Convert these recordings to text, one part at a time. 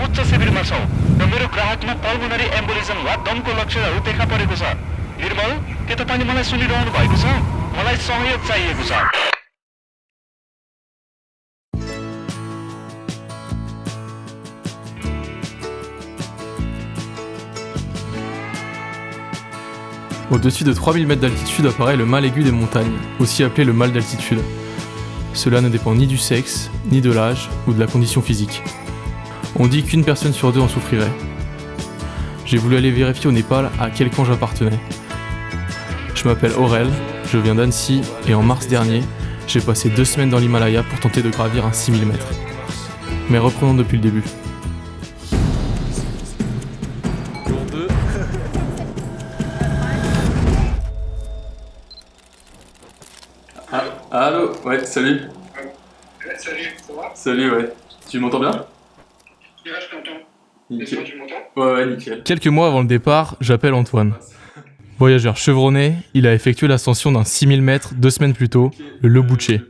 उच्च शिविरमा छौँ र मेरो ग्राहकमा पल्मोनरी एम्बोलिजम वा दमको लक्षणहरू देखा परेको छ। निर्मल, के तपाईले मलाई सुनिरहनु भएको छ? मलाई सहयोग चाहिएको छ। Au-dessus de 3000 mètres d'altitude apparaît le mal aigu des montagnes, aussi appelé le mal d'altitude. Cela ne dépend ni du sexe, ni de l'âge ou de la condition physique. On dit qu'une personne sur deux en souffrirait. J'ai voulu aller vérifier au Népal à quel camp j'appartenais. Je m'appelle Aurel, je viens d'Annecy et en mars dernier, j'ai passé 2 semaines dans l'Himalaya pour tenter de gravir un 6000 mètres. Mais reprenons depuis le début. Allô, ouais, salut. Ouais, salut, ça va? Salut, ouais. Tu m'entends bien? Ouais, je t'entends. Nickel. Et toi, tu m'entends? Ouais, nickel. Quelques mois avant le départ, j'appelle Antoine. Voyageur chevronné, il a effectué l'ascension d'un 6000 mètres 2 semaines plus tôt, le Lobuche.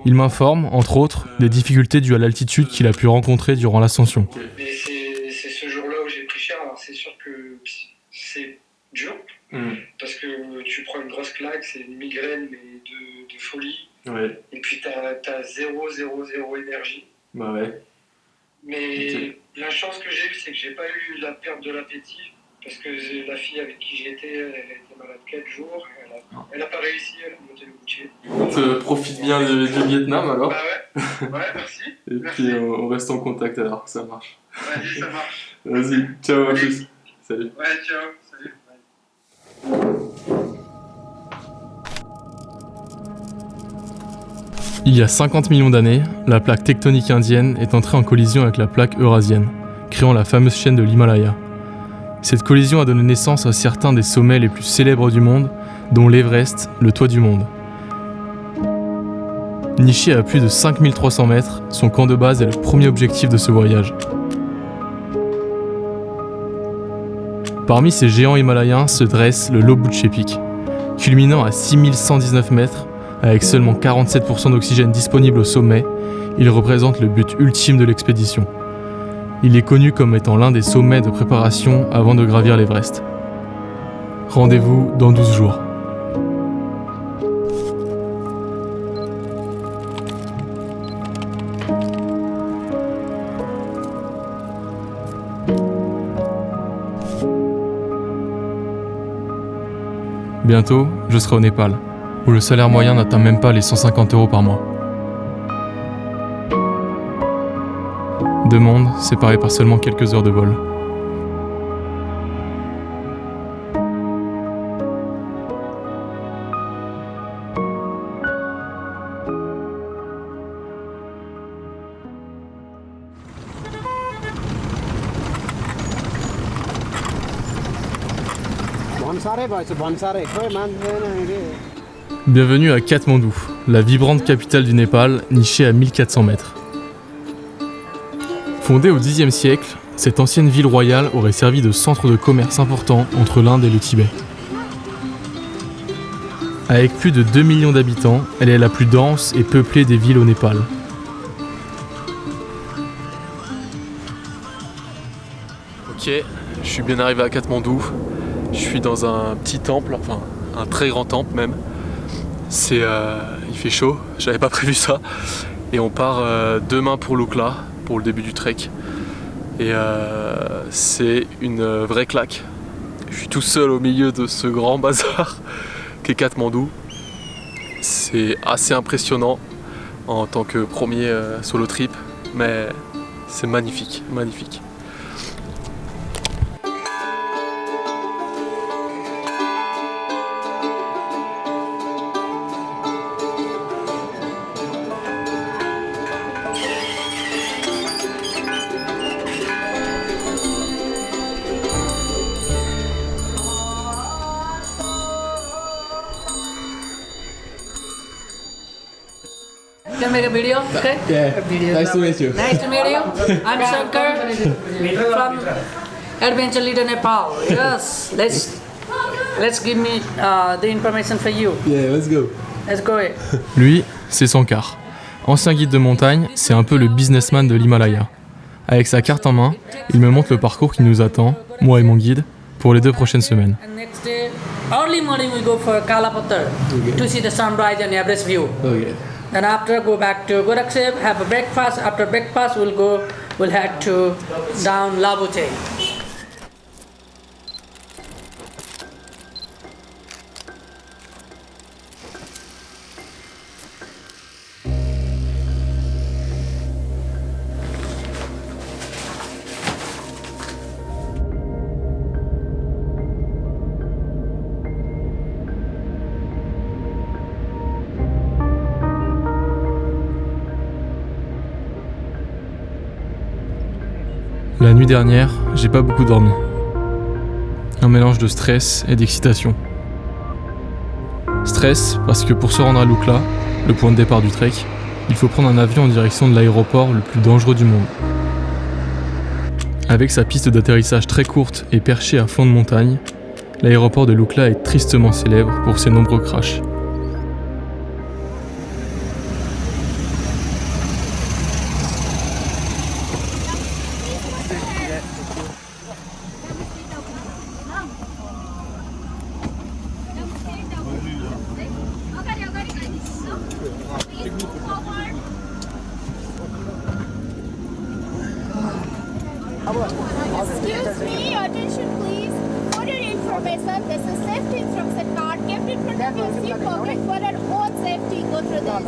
Il m'informe, entre autres, des difficultés dues à l'altitude qu'il a pu rencontrer durant l'ascension. Mais c'est ce jour-là où j'ai pris cher. Alors c'est sûr que c'est dur, parce que tu prends une grosse claque, c'est une migraine, mais de folie. Ouais. Et puis t'as 0 énergie. Bah ouais. Mais la chance que j'ai eue, c'est que j'ai pas eu la perte de l'appétit, parce que la fille avec qui j'étais, elle était malade 4 jours, elle a pas réussi, elle a monté le goutier. Profite bien du Vietnam alors. Bah ouais, ouais, merci. Et merci. puis on reste en contact alors, ça marche. Vas-y, ça marche. Vas-y, ciao, à plus. Salut. Ouais, ciao, salut. Il y a 50 millions d'années, la plaque tectonique indienne est entrée en collision avec la plaque eurasienne, créant la fameuse chaîne de l'Himalaya. Cette collision a donné naissance à certains des sommets les plus célèbres du monde, dont l'Everest, le toit du monde. Niché à plus de 5300 mètres, son camp de base est le premier objectif de ce voyage. Parmi ces géants himalayens se dresse le Lobuche Peak, culminant à 6119 mètres, avec seulement 47% d'oxygène disponible au sommet. Il représente le but ultime de l'expédition. Il est connu comme étant l'un des sommets de préparation avant de gravir l'Everest. Rendez-vous dans 12 jours. Bientôt, je serai au Népal, où le salaire moyen n'atteint même pas les 150 € par mois. Deux mondes séparés par seulement quelques heures de vol. Bienvenue à Katmandou, la vibrante capitale du Népal, nichée à 1400 mètres. Fondée au Xe siècle, cette ancienne ville royale aurait servi de centre de commerce important entre l'Inde et le Tibet. Avec plus de 2 millions d'habitants, elle est la plus dense et peuplée des villes au Népal. Ok, je suis bien arrivé à Katmandou. Je suis dans un petit temple, enfin un très grand temple même. Il fait chaud, j'avais pas prévu ça. Et on part demain pour Lukla, pour le début du trek. Et c'est une vraie claque. Je suis tout seul au milieu de ce grand bazar qu'est Katmandou. C'est assez impressionnant en tant que premier solo trip, mais c'est magnifique, magnifique. Can I make a video? Okay? Yeah, nice to meet you. Nice to meet you. I'm Shankar from Adventure Leader Nepal. Yes, let's give me the information for you. Yeah, let's go. Let's go. Lui, c'est Sankar. Ancien guide de montagne, c'est un peu le businessman de l'Himalaya. Avec sa carte en main, il me montre le parcours qui nous attend, moi et mon guide, pour les 2 prochaines semaines. And next day, early morning we go for Kalapattar to see the sunrise and Everest view. Then after go back to Gorakshep, have a breakfast. After breakfast we'll head to down Labute. La nuit dernière, j'ai pas beaucoup dormi. Un mélange de stress et d'excitation. Stress parce que pour se rendre à Lukla, le point de départ du trek, il faut prendre un avion en direction de l'aéroport le plus dangereux du monde. Avec sa piste d'atterrissage très courte et perchée à flanc de montagne, l'aéroport de Lukla est tristement célèbre pour ses nombreux crashs. Excuse me, your attention please. For your information, this is safety instruction card kept in front of your seat pocket for your own safety. Go through this.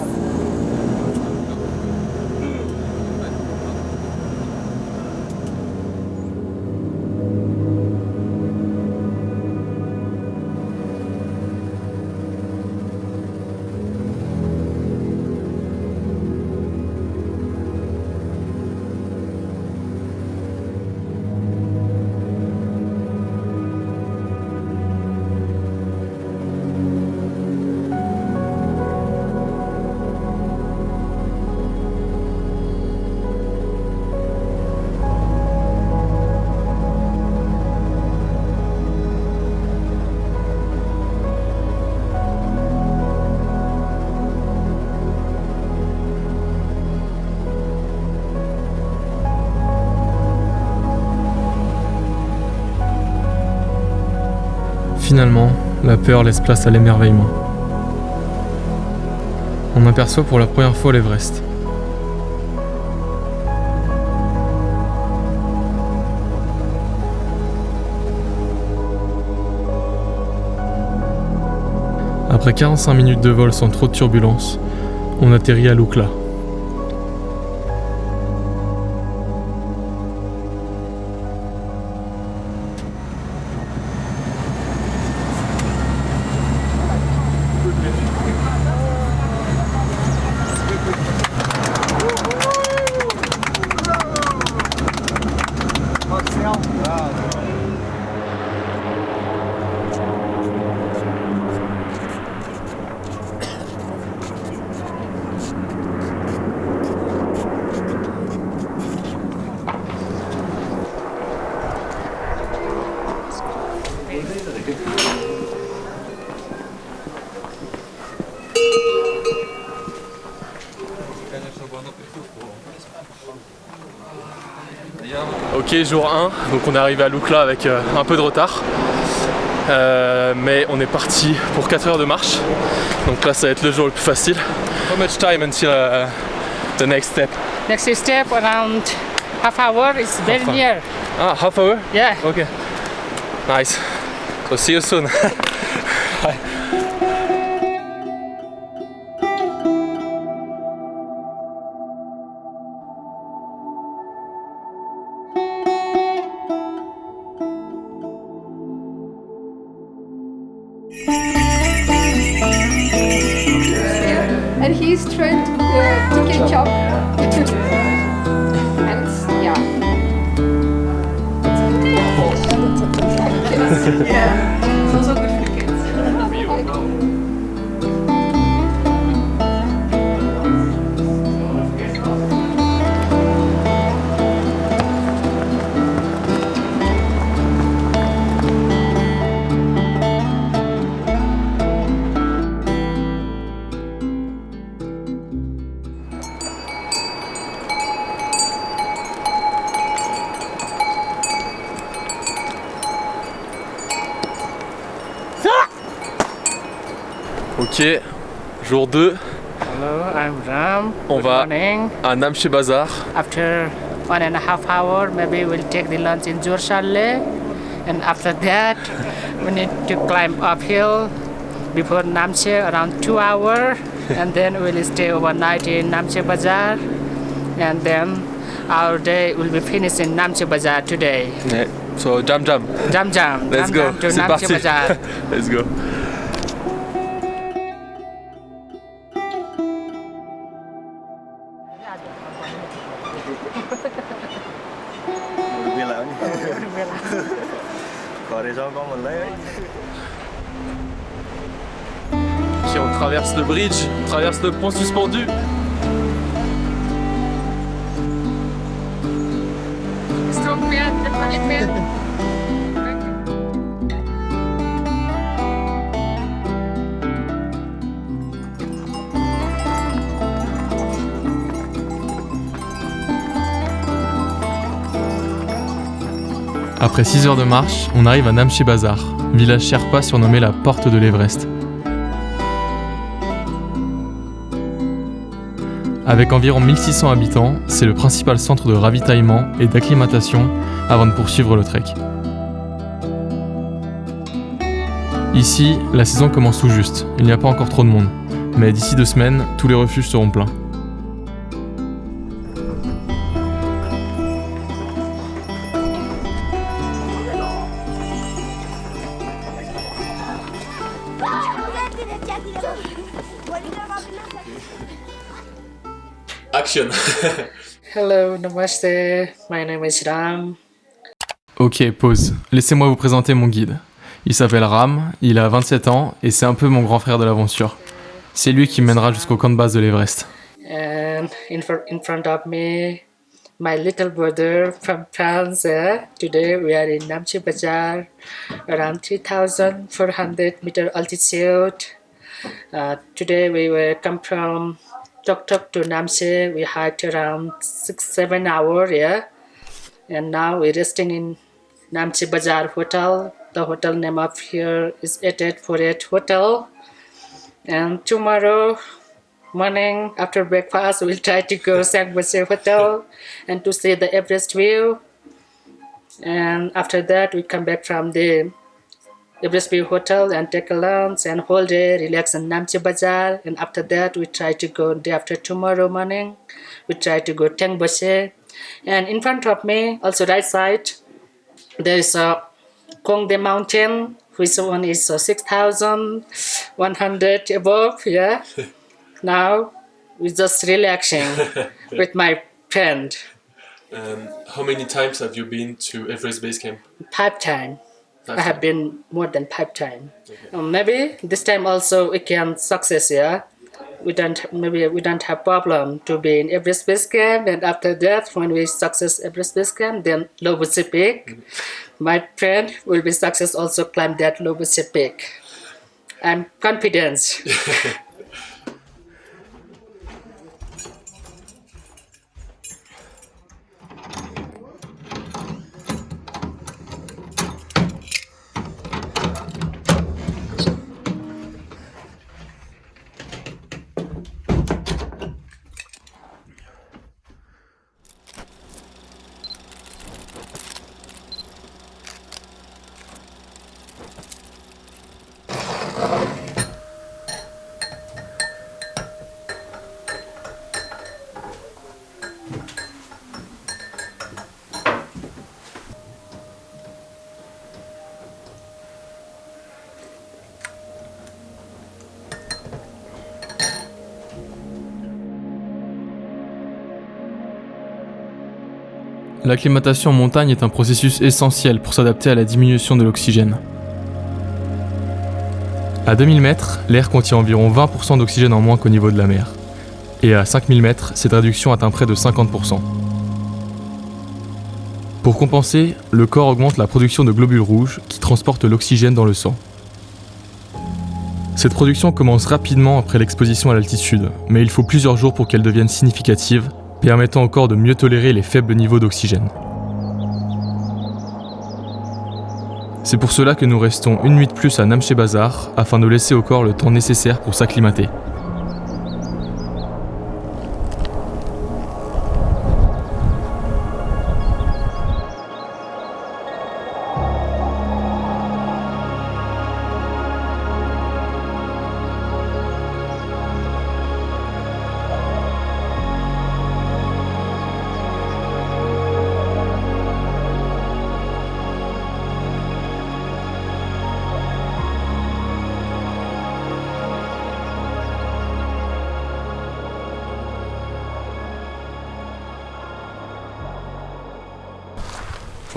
Finalement, la peur laisse place à l'émerveillement. On aperçoit pour la première fois l'Everest. Après 45 minutes de vol sans trop de turbulences, on atterrit à Lukla. Ok, jour 1, donc on est arrivé à Lukla avec un peu de retard. Mais on est parti pour 4 heures de marche. Donc là ça va être le jour le plus facile. How much time until the next step? Next step around half hour is very near. Ah, half hour? Yeah. Okay. Nice. So see you soon. Bye. And he's trying to catch up. And yeah. Yeah, it's also good for kids. Ok, jour 2, Hello, I'm Ram. on Good va morning. à Namche Bazar. After 1.5 hours, maybe we'll take the lunch in Jorshale. And after that, we need to climb uphill before Namche around 2 hours. And then we'll stay overnight in Namche Bazar. And then our day will be finished in Namche Bazar today. Ouais. So jam jam. Jam jam. Let's jam go. jam to C'est Namche parti. Bazar. Let's go. Ok, on traverse le bridge, on traverse le pont suspendu. Après 6 heures de marche, on arrive à Namche Bazar, village Sherpa surnommé la porte de l'Everest. Avec environ 1600 habitants, c'est le principal centre de ravitaillement et d'acclimatation avant de poursuivre le trek. Ici, la saison commence tout juste, il n'y a pas encore trop de monde, mais d'ici 2 semaines, tous les refuges seront pleins. Action. Hello, namaste. My name is Ram. Ok, pause. Laissez-moi vous présenter mon guide. Il s'appelle Ram, il a 27 ans et c'est un peu mon grand frère de l'aventure. C'est lui qui me mènera jusqu'au camp de base de l'Everest. And in front of me, my little brother from France. Today we are in Namche Bazar, around 3,400 meter altitude. Today we will come from Tok Tok to Namche. We hiked around 6-7 hours, yeah. And now we're resting in Namche Bazar Hotel. The hotel name of here is 8848 Hotel. And tomorrow morning after breakfast, we'll try to go Sangbase Hotel and to see the Everest view. And after that, we come back from the Everest View Hotel and take a lunch and whole day relax in Namche Bazar. And after that, we try to go day after tomorrow morning. We try to go Tengbase. And in front of me, also right side, there is a Kongde Mountain, which one is 6,100 above. Yeah. Now we're just relaxing with my friend. How many times have you been to Everest Base Camp? 5 times. I have been more than 5 times. Maybe this time also we can success. Yeah. We don't have problem to be in Everest Base Camp, and after that, when we success Everest Base Camp, then Lobotse Peak, my friend will be success also climb that Lobotse Peak. I'm confident. L'acclimatation en montagne est un processus essentiel pour s'adapter à la diminution de l'oxygène. À 2000 mètres, l'air contient environ 20% d'oxygène en moins qu'au niveau de la mer. Et à 5000 mètres, cette réduction atteint près de 50%. Pour compenser, le corps augmente la production de globules rouges qui transportent l'oxygène dans le sang. Cette production commence rapidement après l'exposition à l'altitude, mais il faut plusieurs jours pour qu'elle devienne significative, permettant au corps de mieux tolérer les faibles niveaux d'oxygène. C'est pour cela que nous restons une nuit de plus à Namche Bazar afin de laisser au corps le temps nécessaire pour s'acclimater.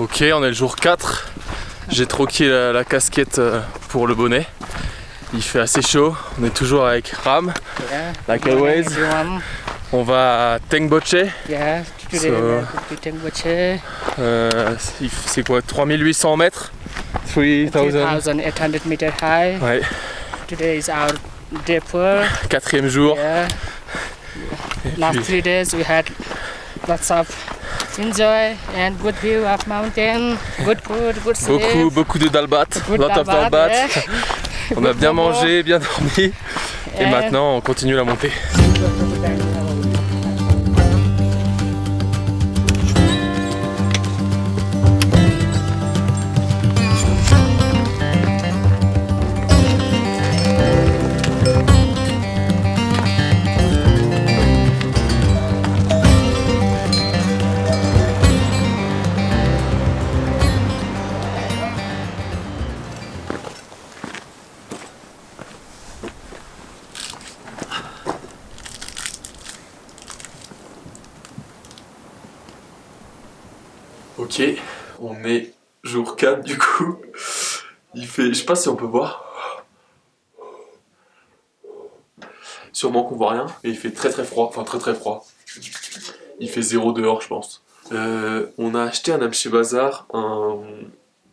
Ok, on est le jour 4. J'ai troqué la casquette pour le bonnet. Il fait assez chaud. On est toujours avec Ram, like always. On va à Tengboche. Yeah, today we are going to Tengboche. C'est quoi, 3800 mètres? 3000. 3,800 meters high. Ouais, Today is our day 4. 4e jour. Yeah. Et Last puis, 3 days we had lots of enjoy and good view of mountain, good food, good sleep. beaucoup de dalbat, Good lot of dalbat, dalbat. yeah. On a bien mangé, bien dormi. Et Yeah. maintenant on continue la montée. Ok, on est jour 4 du coup. Il fait, je sais pas si on peut voir. Sûrement qu'on voit rien, mais il fait très froid, enfin très froid. Il fait 0 dehors je pense. On a acheté à Namche Bazar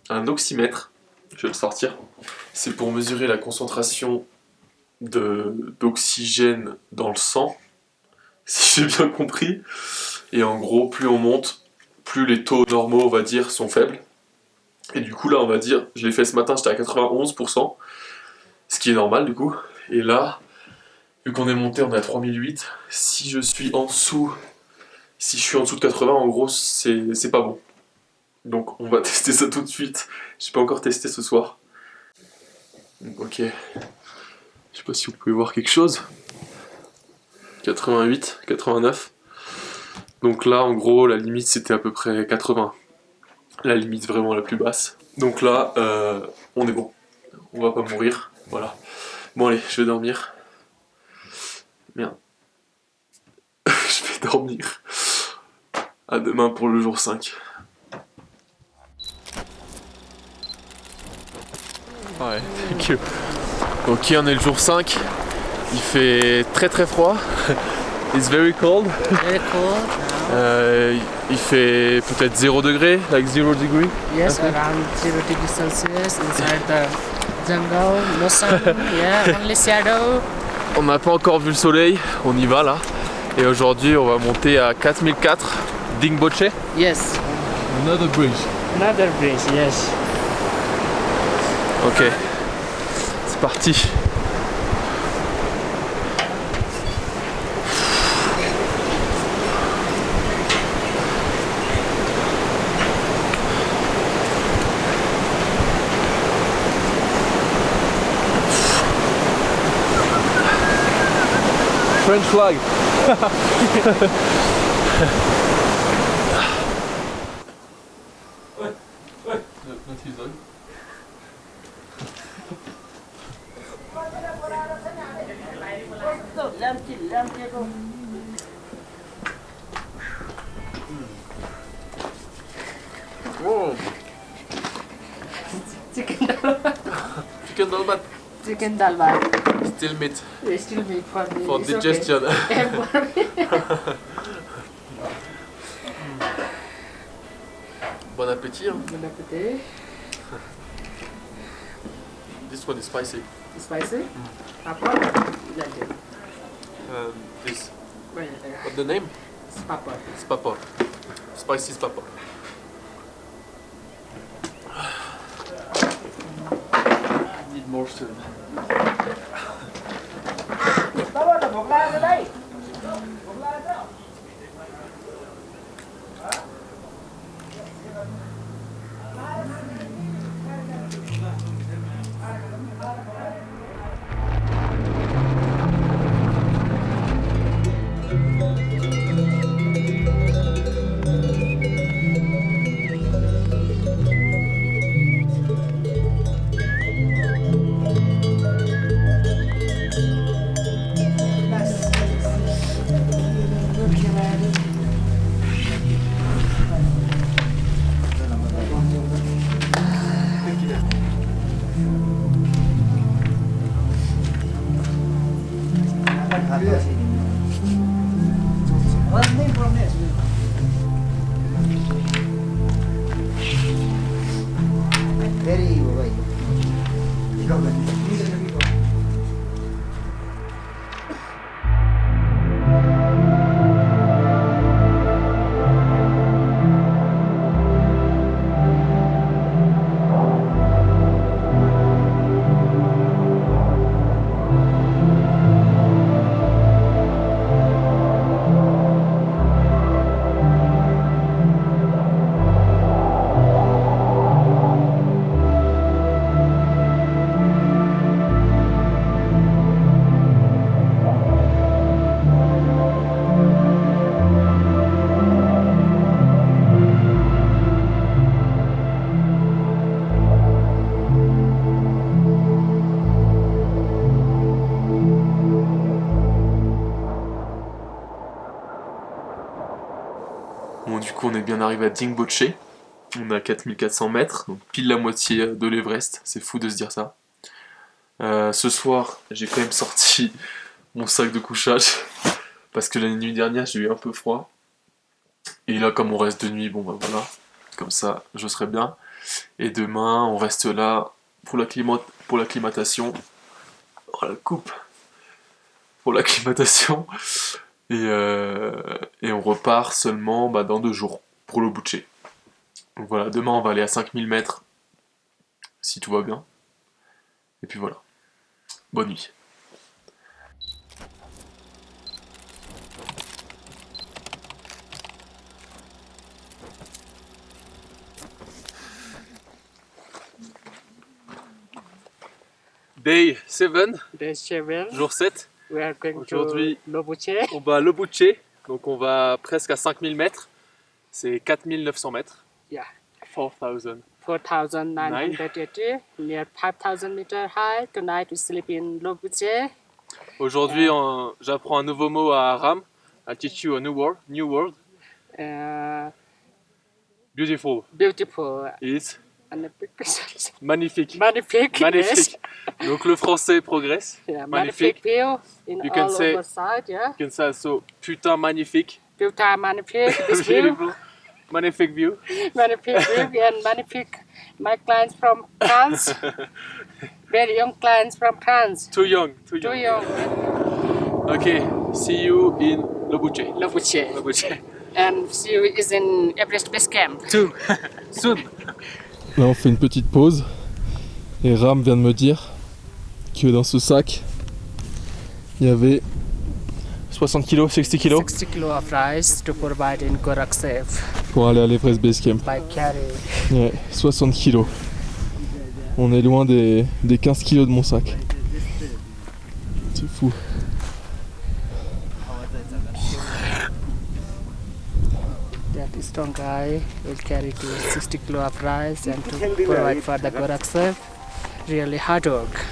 un oxymètre, je vais le sortir. C'est pour mesurer la concentration d'oxygène dans le sang, si j'ai bien compris. Et en gros, plus on monte, plus les taux normaux, on va dire, sont faibles. Et du coup, là, on va dire, je l'ai fait ce matin, j'étais à 91%, ce qui est normal, du coup. Et là, vu qu'on est monté, on est à 3008. Si je suis en dessous, si je suis en dessous de 80, en gros, c'est pas bon. Donc, on va tester ça tout de suite. J'ai pas encore testé ce soir. Donc, ok. Je sais pas si vous pouvez voir quelque chose. 88, 89. Donc là, en gros, la limite, c'était à peu près 80. La limite vraiment la plus basse. Donc là, on est bon. On va pas mourir. Voilà. Bon, allez, je vais dormir. Merde. Je vais dormir. À demain pour le jour 5. Ouais, thank you. Ok, on est le jour 5. Il fait très froid. It's very cold. Very cold. Il fait peut-être 0 degré, like 0 degree. Yes, around 0 degrees Celsius inside the jungle. No sun, yeah, only shadow. On n'a pas encore vu le soleil, on y va là. Et aujourd'hui, on va monter à 4004, Dingboche. Yes, Another bridge. another bridge, yes. Ok, c'est parti. French flag. Chicken dalbat. Chicken dalbat. Still meat They still meat for me. for It's digestion. Okay. And for me. Bon appétit. Hein. Bon appétit. This one is spicy. Spicy? Pepper? Like it. This. Wait, What's the name? it's pepper. Spapor. Spicy spapor. More soon. Bon, du coup, on est bien arrivé à Dingboche. On est à 4400 mètres, donc pile la moitié de l'Everest. C'est fou de se dire ça. Ce soir, j'ai quand même sorti mon sac de couchage parce que la nuit dernière, j'ai eu un peu froid. Et là, comme on reste de nuit, bon bah voilà, comme ça, je serai bien. Et demain, on reste là pour l'acclimatation. Oh la coupe! Pour l'acclimatation. Et on repart seulement dans 2 jours pour le Boucher. Donc voilà, demain on va aller à 5000 mètres si tout va bien. Et puis voilà. Bonne nuit. Day 7, Day 7. jour 7. We are going Aujourd'hui, to Lobuche. on va à Le Boucher, donc on va presque à 5000 mètres. C'est 4900 mètres. Yeah. 4000. 4,980 near 5,000 meter high. Tonight we sleep in Lobuche. Aujourd'hui, j'apprends un nouveau mot à Aram. I teach you a new word. New word. Beautiful. Beautiful. Is Magnifique. magnifique. Yes. Donc le français progresse. Yeah, Magnifique. magnifique view in You can all say- over side. Yeah. You can say so. Putain magnifique. Putain magnifique. This view. Beautiful. Magnifique view. Magnifique view and magnifique. My clients from France. Very young clients from France. Too young. Too Too young. young. Okay. See you in Le Boucher. Lobuche. Le Boucher. And see you is in Everest Base Camp. Too. Soon. Là, on fait une petite pause. Et Ram vient de me dire que dans ce sac, il y avait 60 kg, 60 kg 60 kilo of rice to provide in Goraksev pour aller à l'Everest Base Camp. by carry. Ouais, 60 kg. On est loin des 15 kg de mon sac. C'est fou. That strong guy will carry to 60 kilo of rice and to provide for the Goraksev. Really hard work.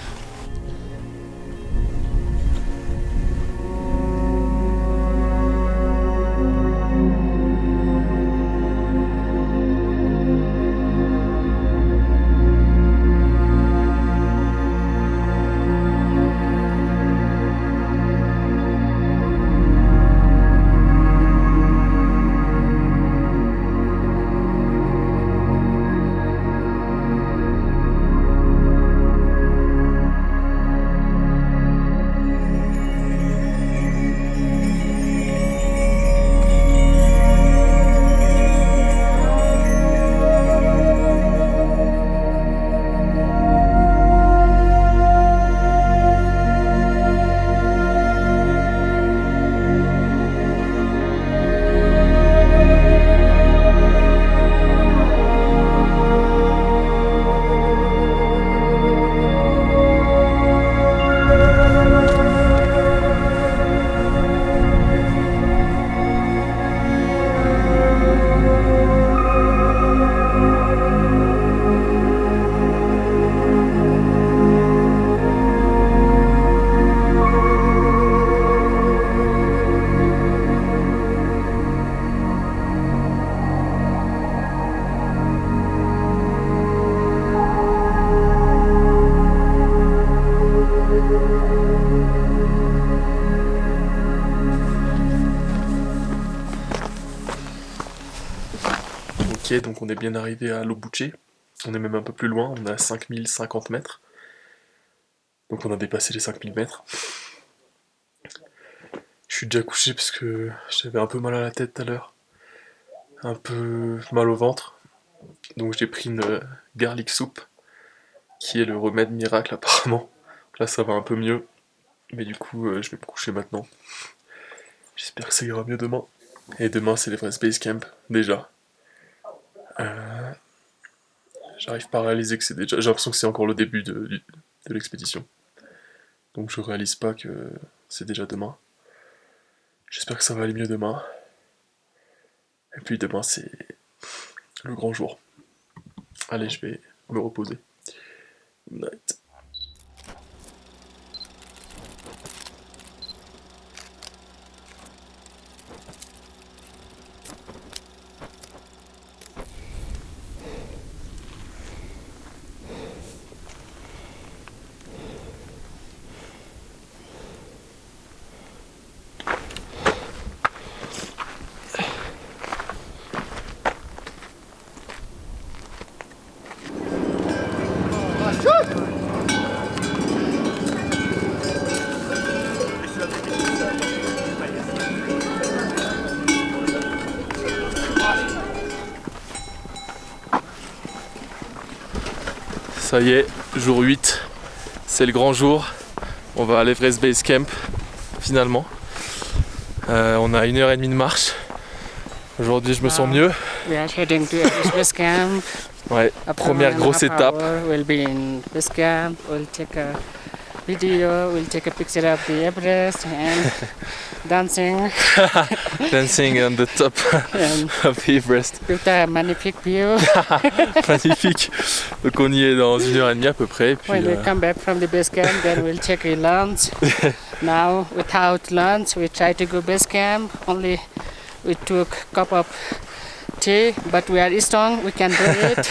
Ok, donc on est bien arrivé à Lobuche. On est même un peu plus loin, on est à 5050 mètres. Donc on a dépassé les 5000 mètres. Je suis déjà couché parce que j'avais un peu mal à la tête tout à l'heure. Un peu mal au ventre. Donc j'ai pris une garlic soup, qui est le remède miracle apparemment. Là ça va un peu mieux. Mais du coup je vais me coucher maintenant. J'espère que ça ira mieux demain. Et demain c'est l'Everest Base Camp, déjà. J'arrive pas à réaliser que c'est déjà... J'ai l'impression que c'est encore le début de l'expédition. Donc je réalise pas que c'est déjà demain. J'espère que ça va aller mieux demain. Et puis demain c'est le grand jour. Allez, je vais me reposer. Good night. Ça y est, jour 8, c'est le grand jour. On va à l'Everest Base Camp, finalement. On a 1h30 de marche. Aujourd'hui, je me sens mieux. We are heading to Everest Base Camp. Ouais, After première 1.5 grosse étape. hour, we'll be in base camp. We'll take a video. We'll take a picture of the Everest and dancing. Dancing on the top And of the Everest. with a magnifique view. Magnifique. Donc on y est dans 1h30 à peu près. Puis, When we come back from the base camp, then we'll take a lunch. Now, without lunch, we try to go base camp. Only we took cup of tea, but we are strong. We can do it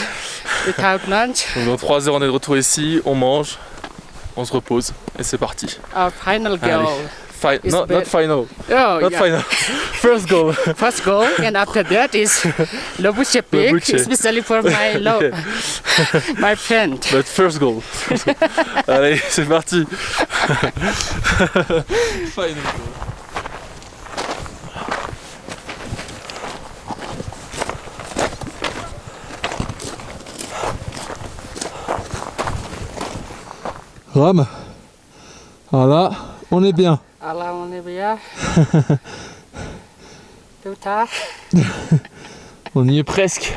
without lunch. donc dans 3 heures, on est de retour ici, on mange, on se repose et c'est parti. Our final goal. It's Not final. Oh, Not yeah. final. First goal. First goal, and after that is Lobuche Peak, Lobuche. especially for my my friend. But first goal. Allez, c'est parti. Final goal. Rome. Voilà, on est bien. Allah Olivia. Tout tard. On y est presque.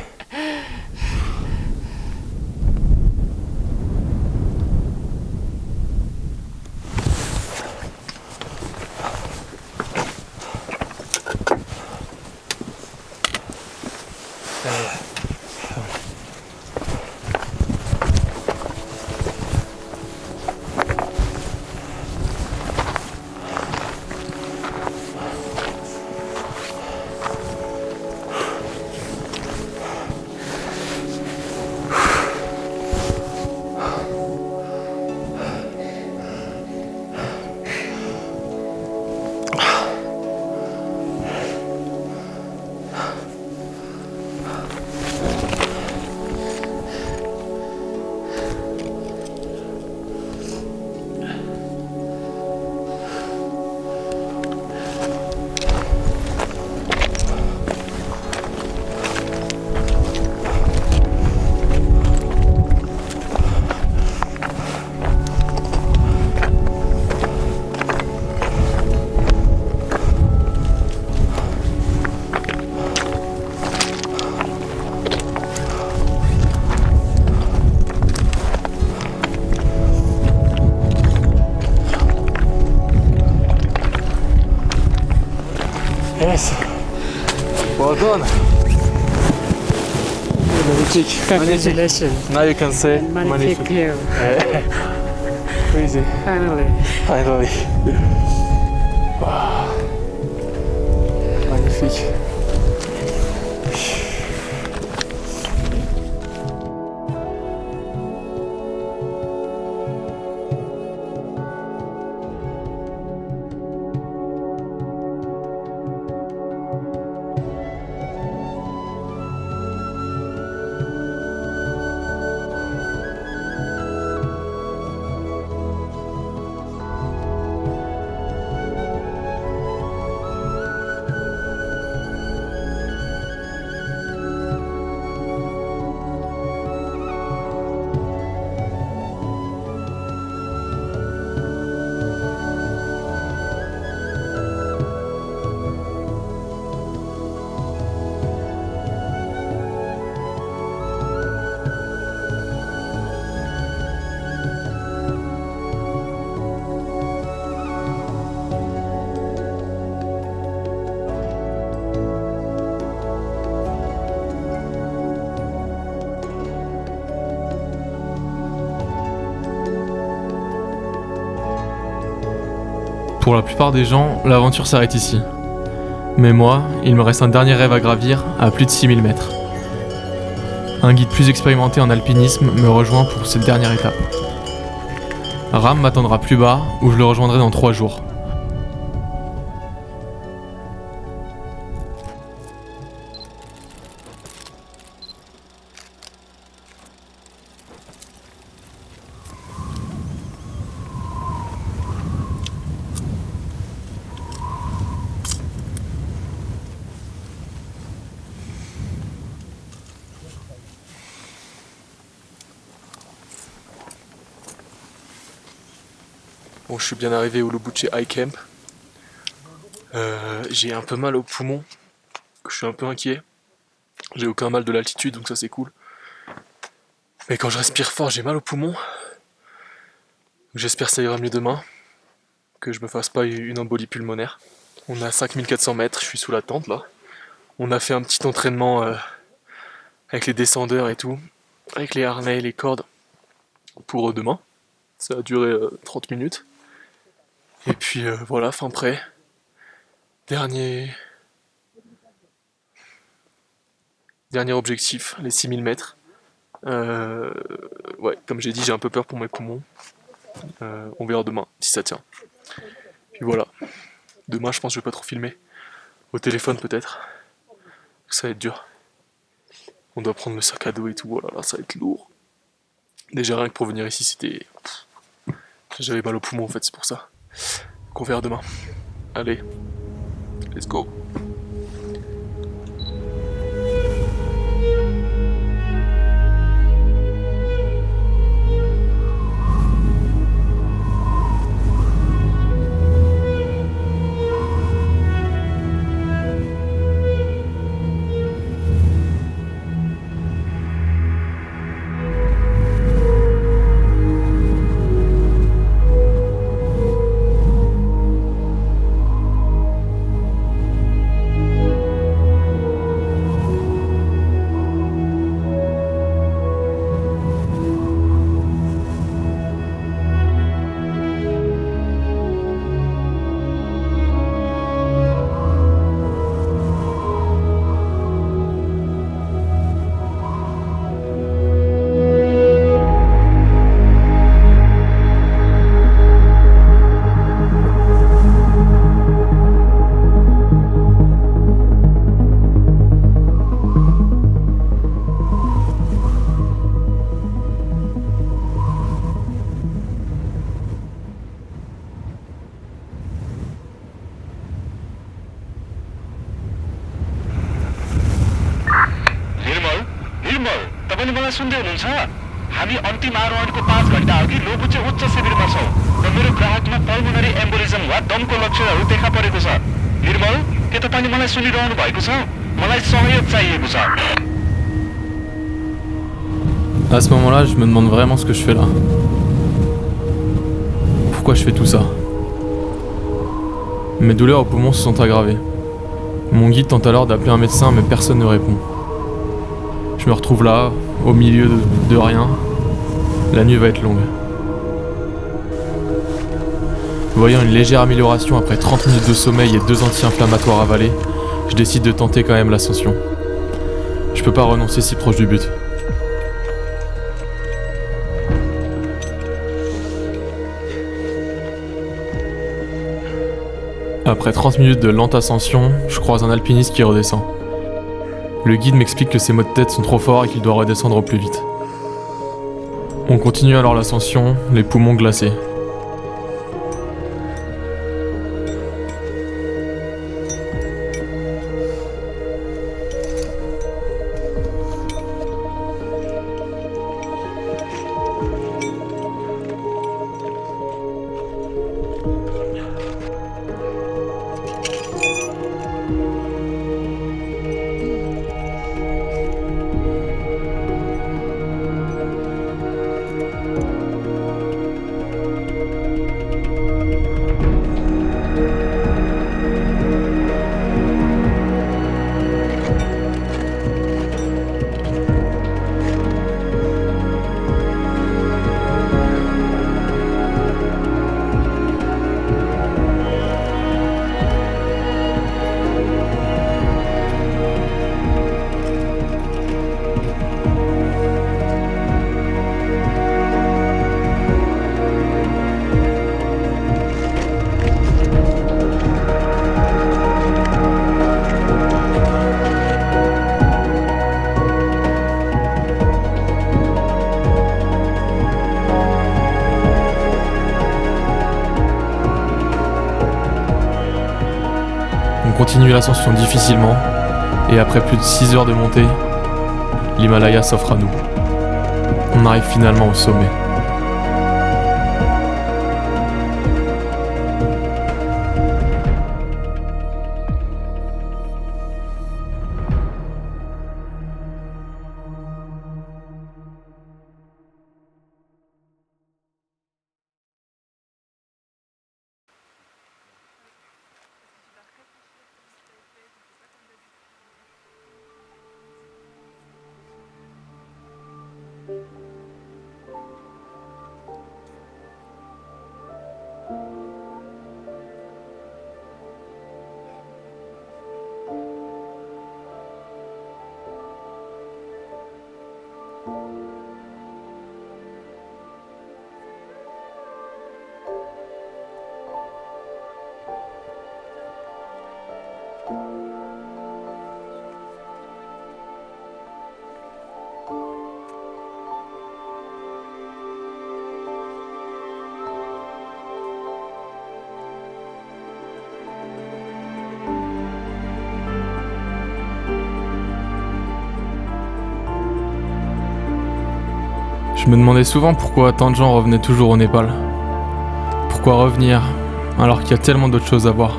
Yes. Well done. Magnifique. Congratulations. Now you can say Magnifique magnifique. view. Crazy. Finally. Finally. Wow. Magnifique. Pour la plupart des gens, l'aventure s'arrête ici. Mais moi, il me reste un dernier rêve à gravir à plus de 6000 mètres. Un guide plus expérimenté en alpinisme me rejoint pour cette dernière étape. Ram m'attendra plus bas, où je le rejoindrai dans 3 jours. Bon, je suis bien arrivé au Ulubuche High Camp. J'ai un peu mal au poumon, je suis un peu inquiet. J'ai aucun mal de l'altitude, donc ça c'est cool. Mais quand je respire fort, j'ai mal au poumon. J'espère que ça ira mieux demain, que je me fasse pas une embolie pulmonaire. On est à 5400 mètres, je suis sous la tente là. On a fait un petit entraînement avec les descendeurs et tout, avec les harnais et les cordes pour demain. Ça a duré 30 minutes. Et puis voilà, fin prêt. Dernier objectif, les 6000 mètres. Ouais, comme j'ai dit, j'ai un peu peur pour mes poumons. On verra demain, si ça tient. Puis voilà. Demain, je pense que je vais pas trop filmer. Au téléphone peut-être. Ça va être dur. On doit prendre le sac à dos et tout. Voilà, là, ça va être lourd. Déjà, rien que pour venir ici, c'était... J'avais mal au poumon en fait, c'est pour ça. Qu'on verra demain. Allez, let's go. तपाईँले मलाई सुन्दै हुनुहुन्छ? हामी अन्तिम आरोहणको 5 घण्टा अघि लोबुचे उच्च शिविरमा छौँ र मेरो ग्राहकमा पल्मोनरी एम्बोलिजम वा दमको लक्षणहरू देखा परेको छ। निर्मल, के तपाईँले मलाई सुनिरहनु भएको छ? मलाई सहयोग चाहिएको छ। À ce moment-là, je me demande vraiment ce que je fais là. Pourquoi je fais tout ça? Mes douleurs aux poumons se sont aggravées. Mon guide tente alors d'appeler un médecin, mais personne ne répond. Je me retrouve là, au milieu de rien. La nuit va être longue. Voyant une légère amélioration après 30 minutes de sommeil et 2 anti-inflammatoires avalés, je décide de tenter quand même l'ascension. Je peux pas renoncer si proche du but. Après 30 minutes de lente ascension, je croise un alpiniste qui redescend. Le guide m'explique que ses maux de tête sont trop forts et qu'il doit redescendre au plus vite. On continue alors l'ascension, les poumons glacés. continue l'ascension difficilement, et après plus de 6 heures de montée, l'Himalaya s'offre à nous. On arrive finalement au sommet. Je me demandais souvent pourquoi tant de gens revenaient toujours au Népal. Pourquoi revenir alors qu'il y a tellement d'autres choses à voir?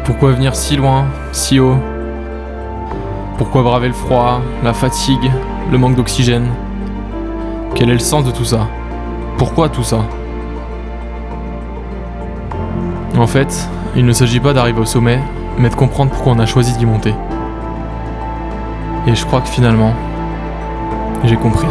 Pourquoi venir si loin, si haut? Pourquoi braver le froid, la fatigue, le manque d'oxygène? Quel est le sens de tout ça? Pourquoi tout ça? En fait, il ne s'agit pas d'arriver au sommet, mais de comprendre pourquoi on a choisi d'y monter. Et je crois que finalement, j'ai compris.